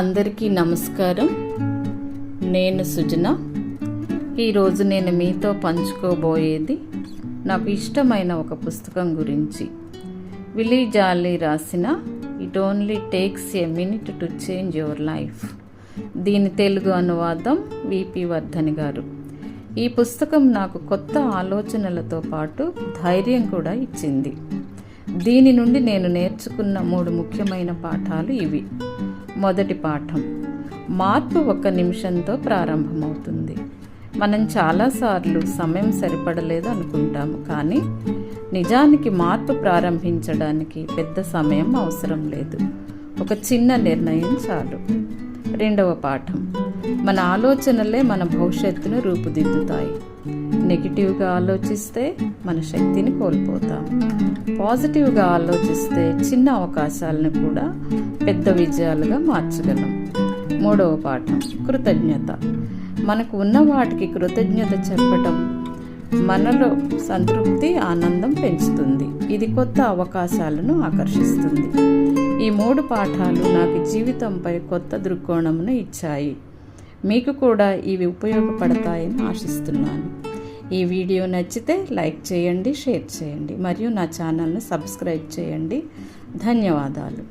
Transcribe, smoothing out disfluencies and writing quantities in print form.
అందరికీ నమస్కారం. నేను సుజన. ఈరోజు నేను మీతో పంచుకోబోయేది నాకు ఇష్టమైన ఒక పుస్తకం గురించి. విలీ జాలీ రాసిన it only takes a minute to change your life. దీని తెలుగు అనువాదం విపి వర్ధని గారు. ఈ పుస్తకం నాకు కొత్త ఆలోచనలతో పాటు ధైర్యం కూడా ఇచ్చింది. దీని నుండి నేను నేర్చుకున్న 3 ముఖ్యమైన పాఠాలు ఇవి. మొదటి పాఠం, మార్పు 1 నిమిషంతో ప్రారంభమవుతుంది. మనం చాలాసార్లు సమయం సరిపడలేదు అనుకుంటాము, కానీ నిజానికి మార్పు ప్రారంభించడానికి పెద్ద సమయం అవసరం లేదు. ఒక చిన్న నిర్ణయం చాలు. రెండవ పాఠం, మన ఆలోచనలే మన భవిష్యత్తును రూపుదిద్దుతాయి. నెగిటివ్గా ఆలోచిస్తే మన శక్తిని కోల్పోతాం. పాజిటివ్గా ఆలోచిస్తే చిన్న అవకాశాలను కూడా పెద్ద విజయాలుగా మార్చగలం. మూడవ పాఠం, కృతజ్ఞత. మనకు ఉన్న వాటికి కృతజ్ఞత చెప్పడం మనలో సంతృప్తి, ఆనందం పెంచుతుంది. ఇది కొత్త అవకాశాలను ఆకర్షిస్తుంది. ఈ 3 పాఠాలు నాకు జీవితంపై కొత్త దృక్కోణమును ఇచ్చాయి. మీకు కూడా ఇవి ఉపయోగపడతాయని ఆశిస్తున్నాను. ఈ వీడియో నచ్చితే లైక్ చేయండి, షేర్ చేయండి మరియు నా ఛానల్ను సబ్స్క్రైబ్ చేయండి. ధన్యవాదాలు.